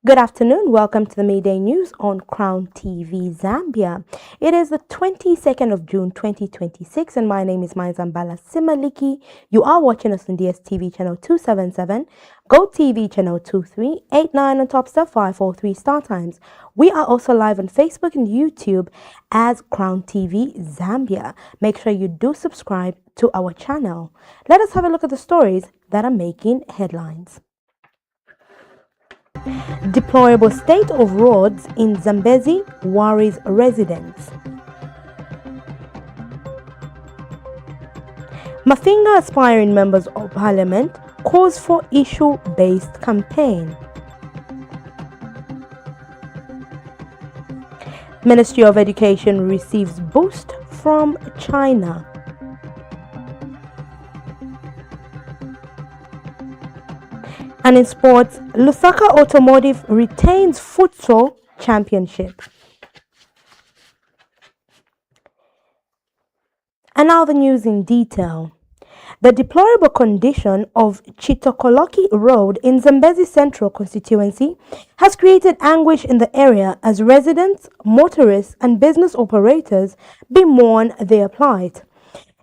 Good afternoon. Welcome to the Mayday News on Crown TV Zambia. It is the 22nd of June 2026 and my name is Mainza Mbala Simaliki. You are watching us on DSTV channel 277, GoTV channel 2389 and Topstar 543 Star Times. We are also live on Facebook and YouTube as Crown TV Zambia. Make sure you do subscribe to our channel. Let us have a look at the stories that are making headlines. Deplorable state of roads in Zambezi worries residents. Mafinga aspiring members of parliament calls for issue-based campaign. Ministry of Education receives boost from China. And in sports, Lusaka Automotive retains futsal championship. And now the news in detail. The deplorable condition of Chitokoloki Road in Zambezi Central constituency has created anguish in the area as residents, motorists and business operators bemoan their plight.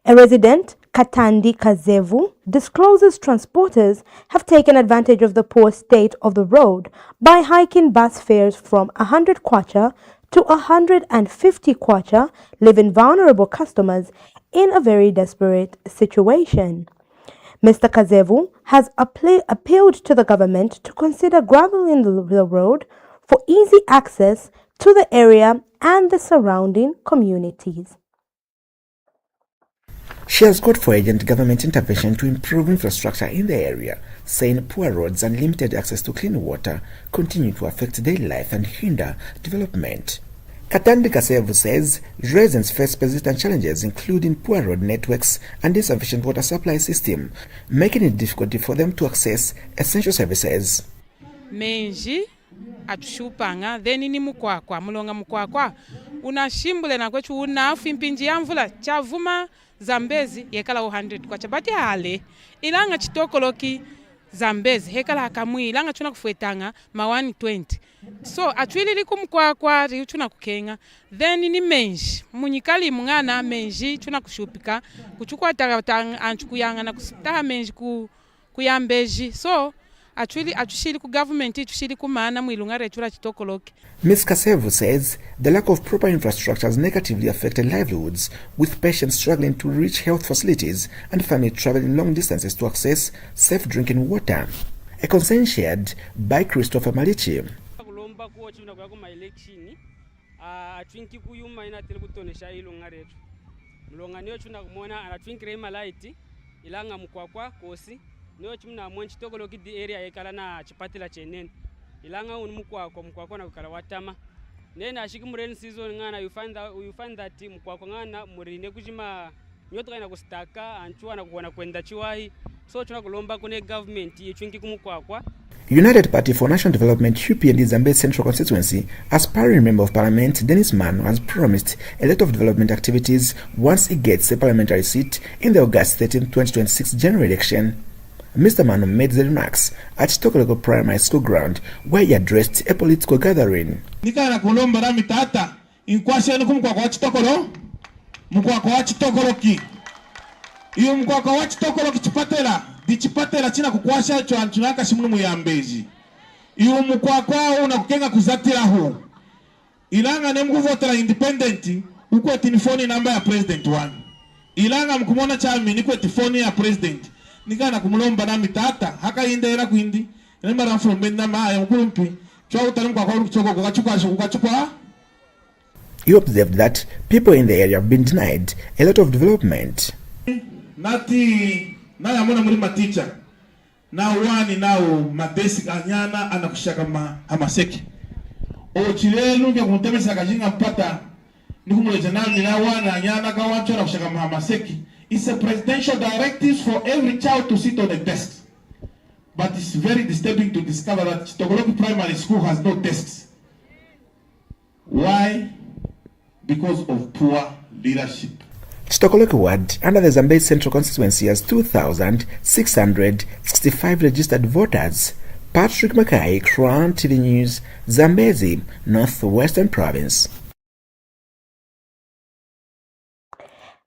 A resident, Katandi Kazevu, discloses transporters have taken advantage of the poor state of the road by hiking bus fares from 100 kwacha to 150 kwacha, leaving vulnerable customers in a very desperate situation. Mr. Kazevu has appealed to the government to consider graveling the road for easy access to the area and the surrounding communities. She has called for urgent government intervention to improve infrastructure in the area, saying poor roads and limited access to clean water continue to affect daily life and hinder development. Katandi Kasevu says residents face persistent challenges including poor road networks and insufficient water supply system, making it difficult for them to access essential services. Menji atushupanga then ni mukwakwa mulonga mukwakwa unashimbule na kwechu unafu impinji ya mvula chavuma Zambezi yekala 100 kwacha bati hale ilanga chitokoloki Zambezi hekala hakamwi ilanga chuna kufuetanga ma 120 so atwili likumkwakwa chuna kukenga then ni menji munyikali mungana menji chuna kushupika kuchukua taratanga anchukuyanga na kusitaha menji kuyambeji so atushili ku government itushili kumana mwilunga rechura chitokoloki. Ms. Kasevu says the lack of proper infrastructure has negatively affected livelihoods, with patients struggling to reach health facilities and families traveling long distances to access safe drinking water. A concern shared by Christopher Malichi. Niyo chimna mwanchi tokoloki di area yekala na chipatila chenene ilanga unumukwako na kukala watama nena ashiki mureni season ngana you find that mukwako ngana murine kuchima nyoto kana kustaka anchua na kuona kwenda chiwahi so tunakulomba kune government yechwingi kumukwakwa. United Party for National Development UPND Zambezi Central Constituency aspiring Member of Parliament Dennis Manu has promised a lot of development activities once he gets a parliamentary seat in the August 13, 2026 general election. Mr. Manu made the remarks at Chitokoloki Primary School ground where he addressed a political gathering. Nikana kulomba na mitata inkwashe nuku mkwako wa Chitokolo mkwako wa Chitokoloki iyo mkwako wa Chitokoloki chipatela china kukwasha chunaka shimunu muyambeji iyo mkwako unakukenga kuzatira hu ilanga ne mkuvotela independent ukwe tinifoni namba ya president 1 ilanga mkumona chami nikwe tifoni ya president nikana kumulomba na mitata haka indera kuindi nemara mfumenda maya mkulumpi chwa utalimkwa kwa kuchoko kukachukwa. He observed that people in the area have been denied a lot of development. Nati na yamona mulima teacher na wani nao madesi anyana anakushaka hamaseki o chilelu nge kuntemesa kajinga mpata nikumuleja nani na wani anyana kawancho na kushaka hamaseki. It's a presidential directive for every child to sit on a desk. But it's very disturbing to discover that Chitokoloki Primary School has no desks. Why? Because of poor leadership. Chitokoloki Ward under the Zambezi Central Constituency has 2,665 registered voters. Patrick Mackay, Crown TV News, Zambezi, Northwestern Province.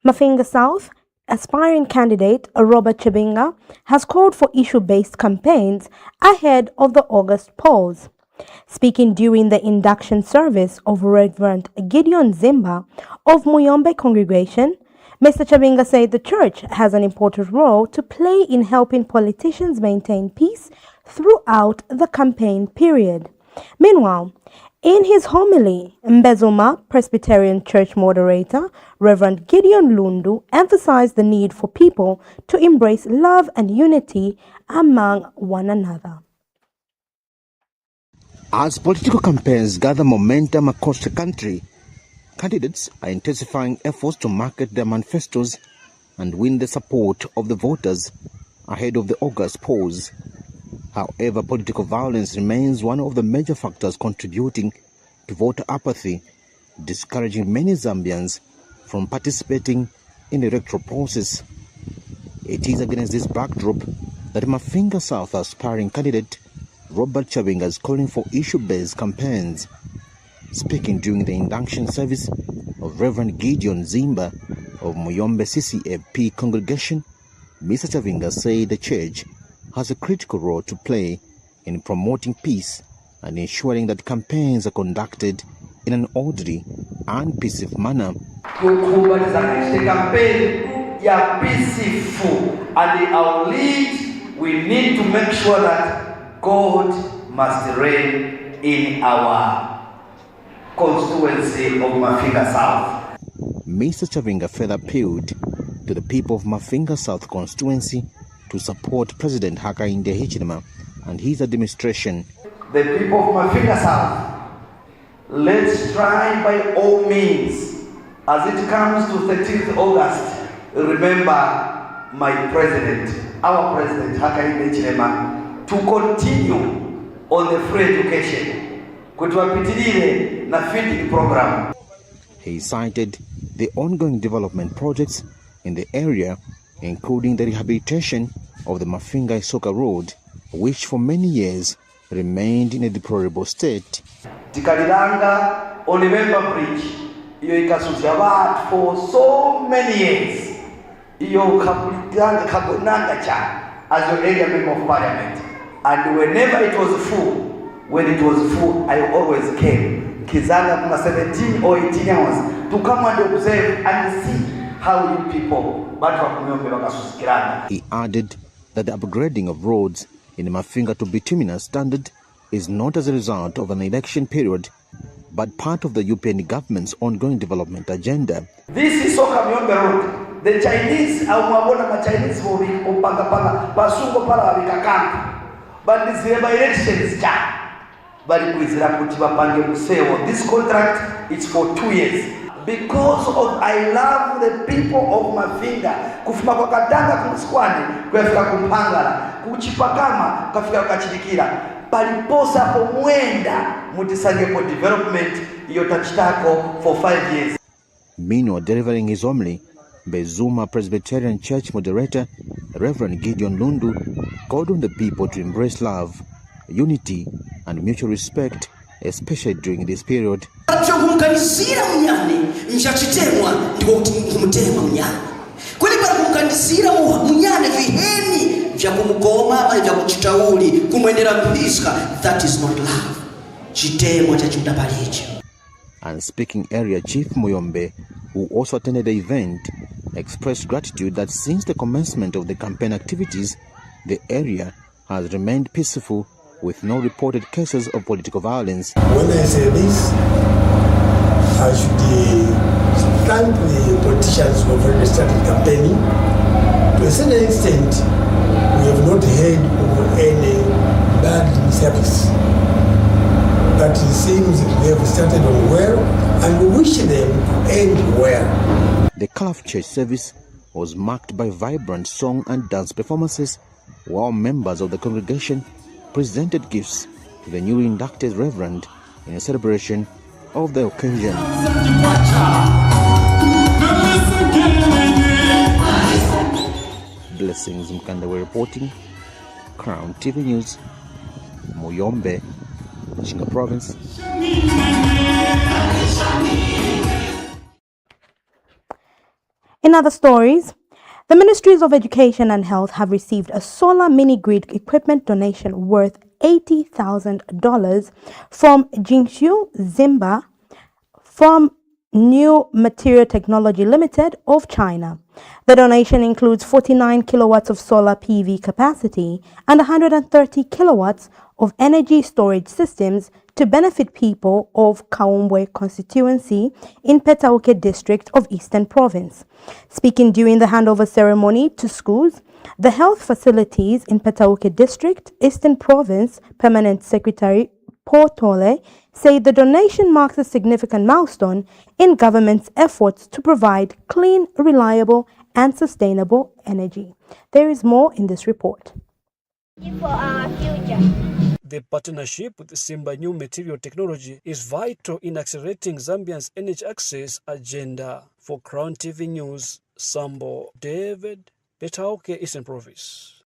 Mafinga South, aspiring candidate Robert Chabinga has called for issue-based campaigns ahead of the August polls. Speaking during the induction service of Reverend Gideon Zimba of Muyombe congregation, Mr. Chabinga said the church has an important role to play in helping politicians maintain peace throughout the campaign period. Meanwhile, in his homily, Mbezuma Presbyterian Church moderator Reverend Gideon Lundu emphasized the need for people to embrace love and unity among one another. As political campaigns gather momentum across the country, candidates are intensifying efforts to market their manifestos and win the support of the voters ahead of the August polls. However, political violence remains one of the major factors contributing to voter apathy, discouraging many Zambians from participating in the electoral process. It is against this backdrop that Mafinga South aspiring candidate Robert Chabinga is calling for issue-based campaigns. Speaking during the induction service of Reverend Gideon Zimba of Muyombe CCAP congregation, Mr. Chabinga said the church has a critical role to play in promoting peace and ensuring that campaigns are conducted in an orderly and peaceful manner. The campaign is peaceful, and our lead, we need to make sure that God must reign in our constituency of Mafinga South. Mr. Chabinga further appealed to the people of Mafinga South constituency to support President Hakainde Hichilema and his administration. The people of Mafinga South, let's try by all means, as it comes to 13th August, remember my president, our president Hakainde Hichilema, to continue on the free education. He cited the ongoing development projects in the area, including the rehabilitation of the Mafinga Isoka Road, which for many years remained in a deplorable state. Tikalilanga Olivemba Bridge, iyo ikasuzia for so many years. Iyo kapulitanga kagonanga cha as your area member of parliament. And whenever it was full, when it was full, I always came. Kizanga kuna 17 or 18 hours to come and observe and see how you people. He added that the upgrading of roads in the Mafinga to bituminous standard is not as a result of an election period, but part of the European government's ongoing development agenda. This is Soka Miyombe Road. The Chinese, the Chinese will be pasungo para vikakam. But this elections cha. This contract is for 2 years. Because of I love the people of Mafinga, kufuma kwa Katanga kumsikwani, kufika kumpangala, kuchipakama, kufika kachirikira, paliposa pomwenda mutisange for development yotachitako for 5 years. Meanwhile, delivering his homily, Mbezuma Presbyterian Church moderator Reverend Gideon Lundu called on the people to embrace love, unity and mutual respect, especially during this period. That is not love. And speaking area Chief Muyombe, who also attended the event, expressed gratitude that since the commencement of the campaign activities, the area has remained peaceful with no reported cases of political violence. When I say this, I should thank the politicians who have already started campaigning. To a certain extent, we have not heard of any bad service. But it seems they have started on well, and we wish them to end well. The Calaf Church service was marked by vibrant song and dance performances, while members of the congregation presented gifts to the newly inducted reverend in a celebration of the occasion. Blessings Mkanda were reporting, Crown TV News, Muyombe, Chinga Province. In other stories, the Ministries of Education and Health have received a solar mini-grid equipment donation worth $80,000 from Jingshu Zimba from New Material Technology Limited of China. The donation includes 49 kilowatts of solar PV capacity and 130 kilowatts of energy storage systems to benefit people of Kaumbwe constituency in Petauke district of Eastern Province. Speaking during the handover ceremony to schools, the health facilities in Petauke district, Eastern Province Permanent Secretary Portole say the donation marks a significant milestone in government's efforts to provide clean, reliable and sustainable energy. There is more in this report. For our future. The partnership with Simba New Material Technology is vital in accelerating Zambia's energy access agenda. For Crown TV News, Sambo David, Petauke, Eastern Province.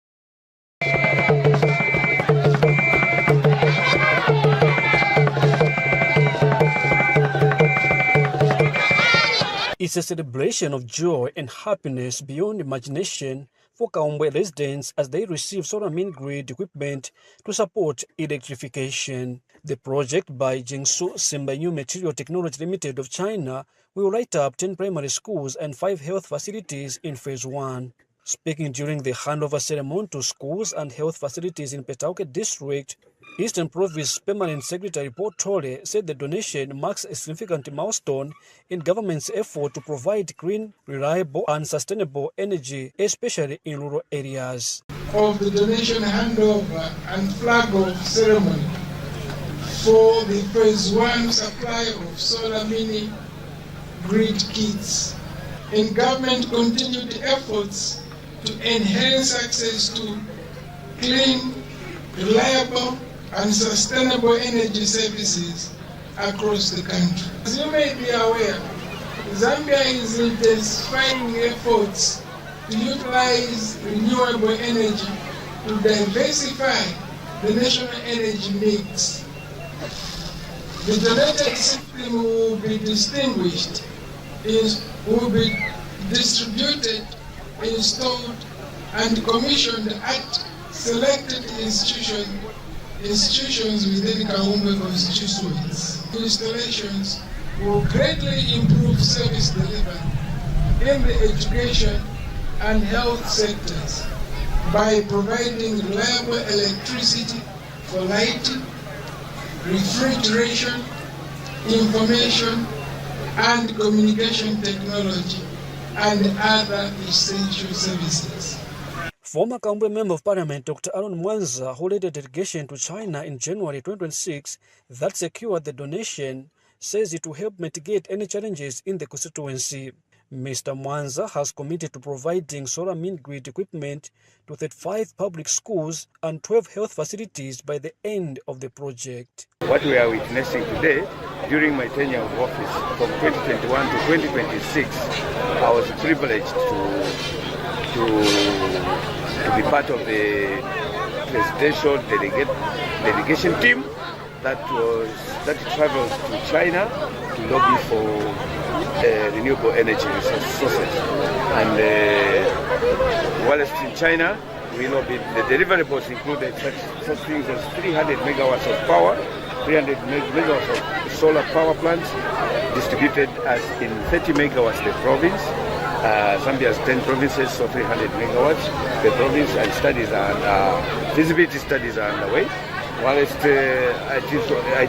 It's a celebration of joy and happiness beyond imagination for Kaumbwe residents as they receive solar mini-grid equipment to support electrification. The project by Jingshu Simba New Material Technology Limited of China will light up 10 primary schools and 5 health facilities in Phase 1. Speaking during the handover ceremony to schools and health facilities in Petauke District, Eastern Province Permanent Secretary Portole said the donation marks a significant milestone in government's effort to provide clean, reliable and sustainable energy, especially in rural areas. Of the donation handover and flag off ceremony for the Phase 1 supply of solar mini grid kits in government continued efforts to enhance access to clean, reliable and sustainable energy services across the country. As you may be aware, Zambia is intensifying efforts to utilize renewable energy to diversify the national energy mix. The donated system will be distinguished, will be distributed, installed and commissioned at selected institutions within Kaumbwe constituencies. Installations will greatly improve service delivery in the education and health sectors by providing reliable electricity for lighting, refrigeration, information and communication technology and other essential services. Former Kaumbwe Member of Parliament Dr. Aaron Mwanza, who led a delegation to China in January 2026 that secured the donation, says it will help mitigate any challenges in the constituency. Mr. Mwanza has committed to providing solar mini-grid equipment to 35 public schools and 12 health facilities by the end of the project. What we are witnessing today, during my tenure of office from 2021 to 2026, I was privileged to be part of the presidential delegation team that travels to China to lobby for renewable energy sources. And whilst in China, we lobbied, the deliverables included such things as 300 megawatts of power, 300 megawatts of solar power plants distributed as in 30 megawatts the province. Zambia has 10 provinces, so 300 megawatts. The province and feasibility studies are underway. Whilst I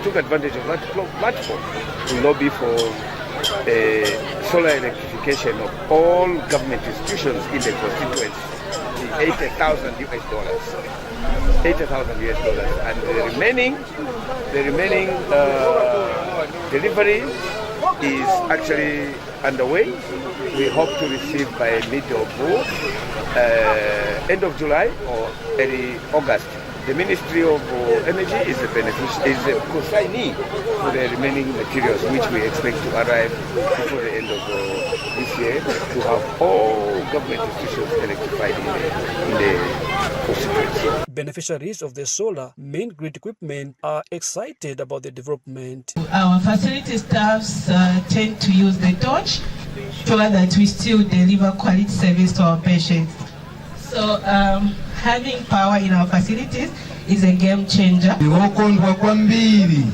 took advantage of that platform to lobby for solar electrification of all government institutions in the constituency, $80,000 US. $80,000 US, and the remaining delivery is actually underway. We hope to receive by end of July or early August The Ministry of Energy is a consignee for the remaining materials, which we expect to arrive before the end of this year, to have all government officials electrified in the constituency. Beneficiaries of the solar main grid equipment are excited about the development. Our facility staffs tend to use the torch to ensure that we still deliver quality service to our patients. So having power in our facilities is a game changer. Okondwa kwambiri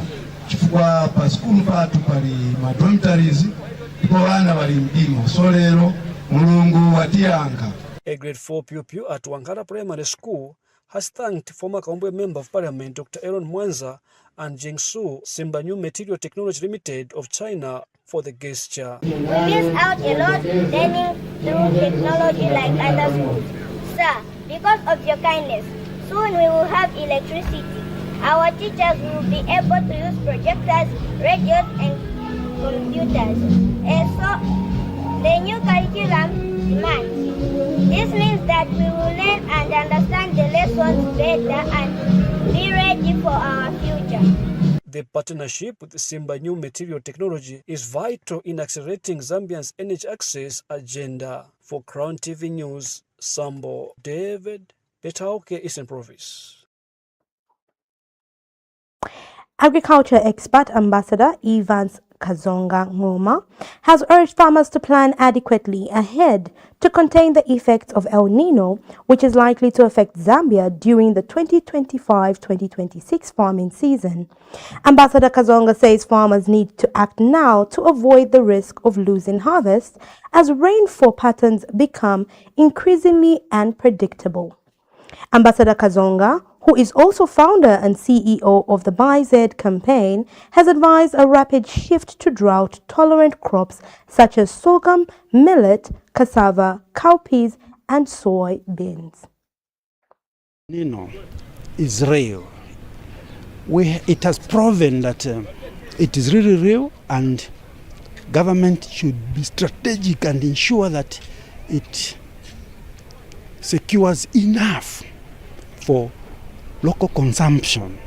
chifukwa pa school patu pali dormitories ndipo bana bali mdimo so lero mulungu watiyanga. A grade 4 pupil at Wangara Primary School has thanked former Kaombwe Member of Parliament Dr. Aaron Mainza and Jiangsu Simba New Material Technology Limited of China for the gesture. We miss out a lot learning through technology like other schools. Sir, because of your kindness, soon we will have electricity. Our teachers will be able to use projectors, radios, and computers. And so, the new curriculum demands. This means that we will learn and understand the lessons better and be ready for our future. The partnership with Simba New Material Technology is vital in accelerating Zambia's energy access agenda. For Crown TV News, Sambo David, Betauke, Eastern Province. Agriculture expert Ambassador Evans Kazonga Ngoma has urged farmers to plan adequately ahead to contain the effects of El Nino, which is likely to affect Zambia during the 2025-2026 farming season. Ambassador Kazonga says farmers need to act now to avoid the risk of losing harvest as rainfall patterns become increasingly unpredictable. Ambassador Kazonga, who is also founder and CEO of the BuyZ campaign, has advised a rapid shift to drought-tolerant crops such as sorghum, millet, cassava, cowpeas, and soybeans. Nino is real. It has proven that it is really real, and government should be strategic and ensure that it secures enough for local consumption.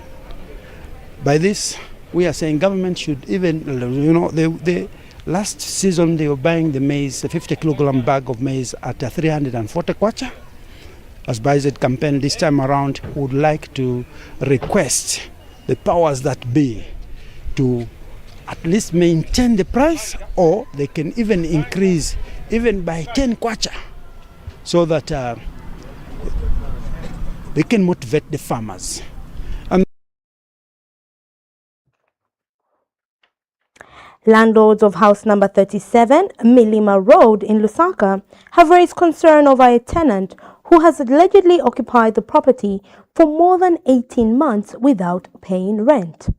By this, we are saying government should even, the last season they were buying the maize, a 50 kilogram bag of maize at 340 kwacha. As BuyZ campaign this time around would like to request the powers that be to at least maintain the price, or they can even increase even by 10 kwacha, so that they can motivate the farmers. Landlords of house number 37, Milima Road in Lusaka, have raised concern over a tenant who has allegedly occupied the property for more than 18 months without paying rent.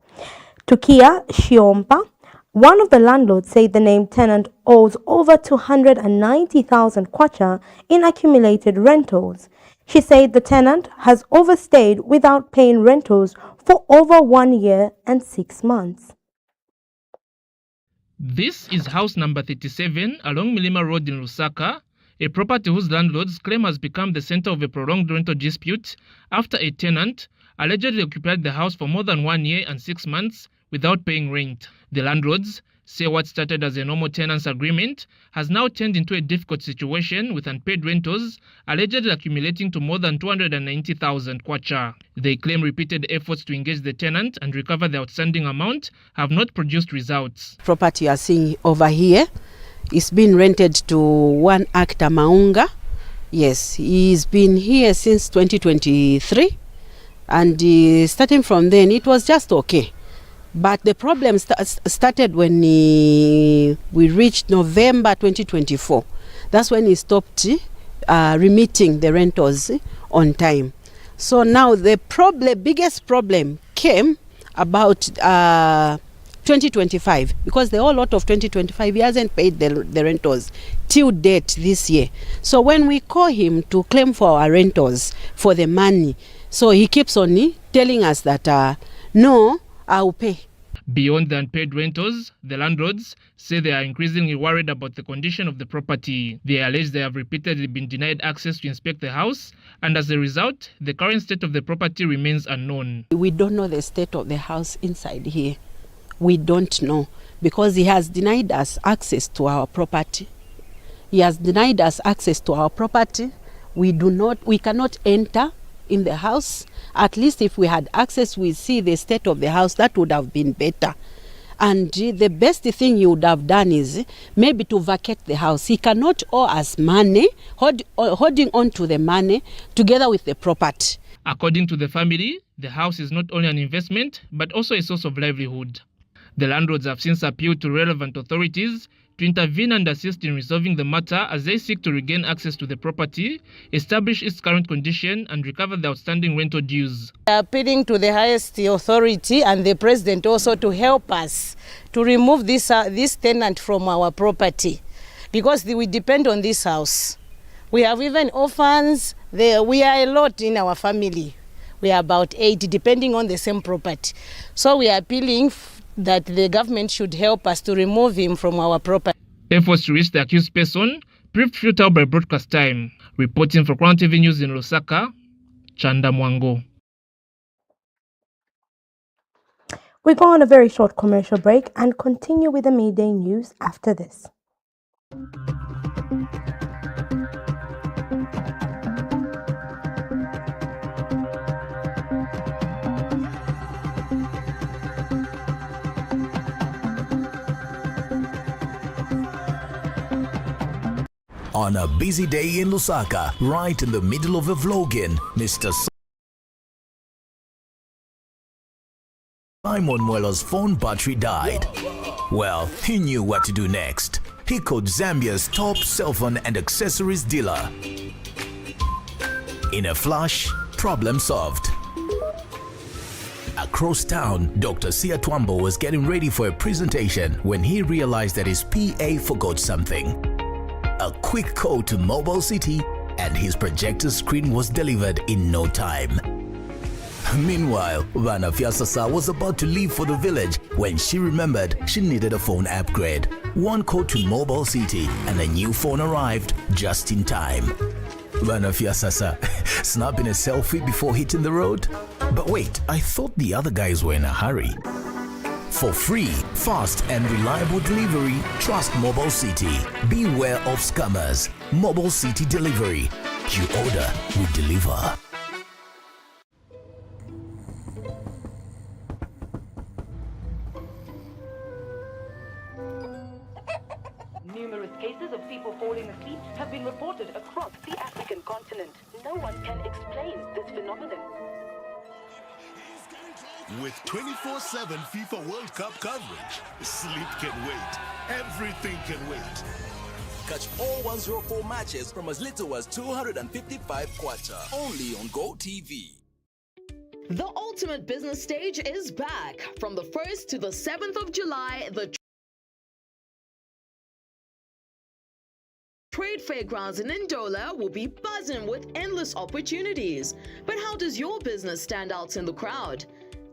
Tukia Shiompa, one of the landlords, said the named tenant owes over 290,000 kwacha in accumulated rentals. She said the tenant has overstayed without paying rentals for over 1 year and 6 months. This is house number 37 along Milima Road in Lusaka, a property whose landlords claim has become the center of a prolonged rental dispute after a tenant allegedly occupied the house for more than 1 year and 6 months without paying rent. The landlords say what started as a normal tenants agreement has now turned into a difficult situation with unpaid rentals allegedly accumulating to more than 290,000 kwacha. They claim repeated efforts to engage the tenant and recover the outstanding amount have not produced results. Property you are seeing over here is being rented to one actor Maunga. Yes, he's been here since 2023, and starting from then it was just okay. But the problem started when we reached November 2024. That's when he stopped remitting the rentals on time. So now the biggest problem came about 2025, because the whole lot of 2025 he hasn't paid the rentals till date this year. So when we call him to claim for our rentals for the money, so he keeps on telling us that no, I'll pay. Beyond the unpaid rentals, the landlords say they are increasingly worried about the condition of the property. They allege they have repeatedly been denied access to inspect the house, and as a result, the current state of the property remains unknown. We don't know the state of the house inside here. We don't know, because he has denied us access to our property. He has denied us access to our property. We cannot enter in the house. At least if we had access, we see the state of the house, that would have been better. And the best thing he would have done is maybe to vacate the house. He cannot owe us money, holding on to the money together with the property. According to the family, the house is not only an investment, but also a source of livelihood. The landlords have since appealed to relevant authorities to intervene and assist in resolving the matter as they seek to regain access to the property, establish its current condition, and recover the outstanding rental dues. Appealing to the highest authority and the president also to help us to remove this tenant from our property, because we depend on this house. We have even orphans. We are a lot in our family. We are about 8, depending on the same property. So we are appealing that the government should help us to remove him from our property. Efforts to reach the accused person proved futile by broadcast time. Reporting for Crown TV News in Lusaka, Chanda Mwango. We go on a very short commercial break and continue with the midday news after this. On a busy day in Lusaka, right in the middle of a vlogging, Mr. Simon Mwela's phone battery died. Well, he knew what to do next. He called Zambia's top cell phone and accessories dealer. In a flash, problem solved. Across town, Dr. Sia Twambo was getting ready for a presentation when he realized that his PA forgot something. A quick call to Mobile City and his projector screen was delivered in no time. Meanwhile, Vana Fiasasa was about to leave for the village when she remembered she needed a phone upgrade. One call to Mobile City and a new phone arrived just in time. Vana Fiasasa snapping a selfie before hitting the road? But wait, I thought the other guys were in a hurry. For free, fast and reliable delivery, trust Mobile City. Beware of scammers. Mobile City Delivery. You order, we deliver. Numerous cases of people falling asleep have been reported across the African continent. No one can explain this phenomenon. With 24/7 FIFA World Cup coverage, sleep can wait. Everything can wait. Catch all 104 matches from as little as 255 kwacha, only on GoTV. The ultimate business stage is back. From the 1st to the 7th of July, the Trade Fairgrounds in Ndola will be buzzing with endless opportunities. But how does your business stand out in the crowd?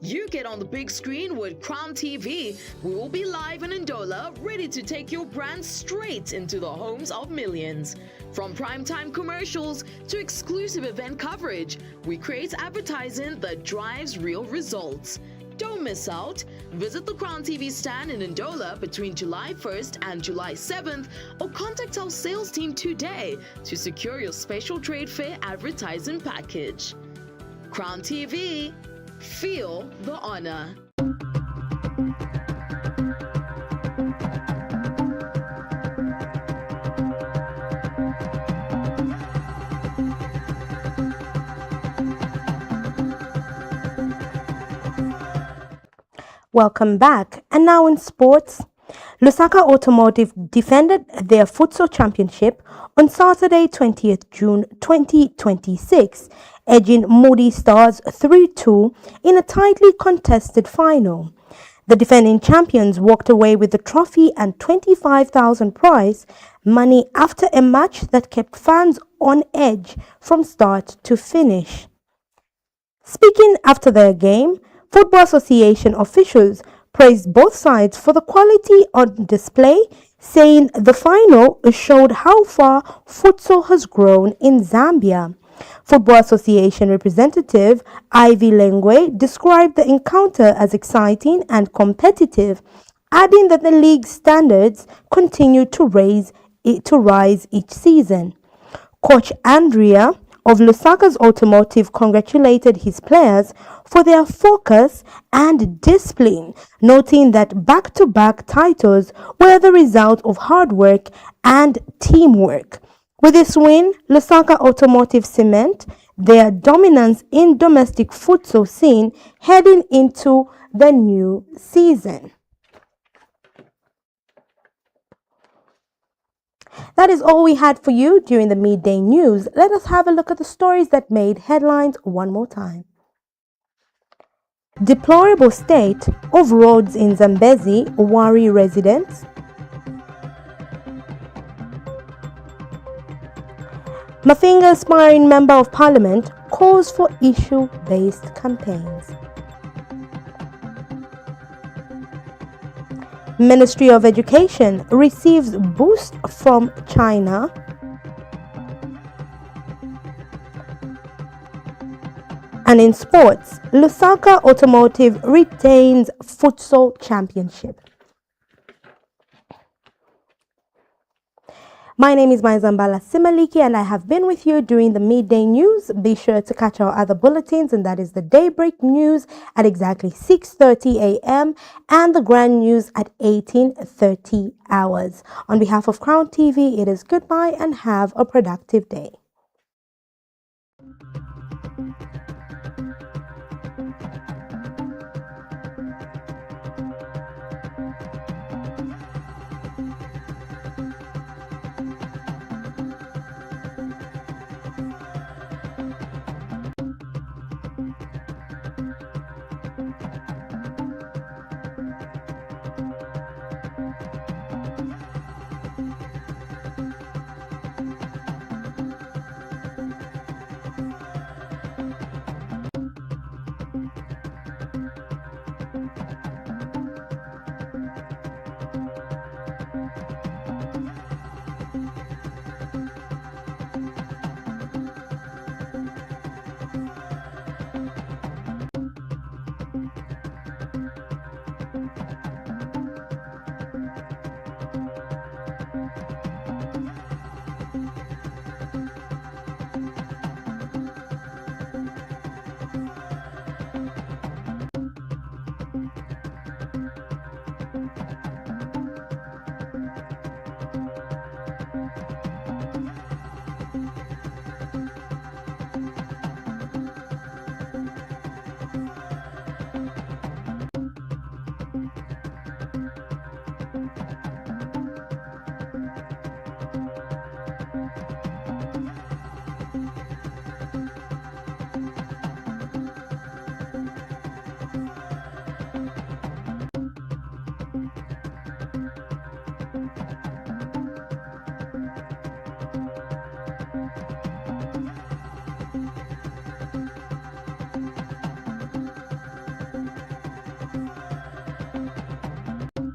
You get on the big screen with Crown TV. We will be live in Ndola, ready to take your brand straight into the homes of millions. From primetime commercials to exclusive event coverage, we create advertising that drives real results. Don't miss out. Visit the Crown TV stand in Ndola between July 1st and July 7th or contact our sales team today to secure your special trade fair advertising package. Crown TV. Feel the honor. Welcome back. And now in sports, Lusaka Automotive defended their futsal championship on Saturday, 20th June 2026, edging Moody Stars 3-2 in a tightly contested final. The defending champions walked away with the trophy and 25,000 prize money after a match that kept fans on edge from start to finish. Speaking after their game, Football Association officials praised both sides for the quality on display, saying the final showed how far futsal has grown in Zambia. Football Association representative Ivy Lengwe described the encounter as exciting and competitive, adding that the league standards continue to rise each season. Coach Andrea of Lusaka's Automotive congratulated his players for their focus and discipline, noting that back-to-back titles were the result of hard work and teamwork. With this win, Lusaka Automotive cement their dominance in domestic futsal scene heading into the new season. That is all we had for you during the midday news. Let us have a look at the stories that made headlines one more time. Deplorable state of roads in Zambezi worry residents. Mafinga aspiring Member of Parliament calls for issue-based campaigns. Ministry of Education receives boost from China. And in sports, Lusaka Automotive retains futsal championship. My name is Mainza Mbala Simaliki and I have been with you during the midday news. Be sure to catch our other bulletins, and that is the daybreak news at exactly 6:30 a.m. and the grand news at 18:30 hours. On behalf of Crown TV, it is goodbye and have a productive day.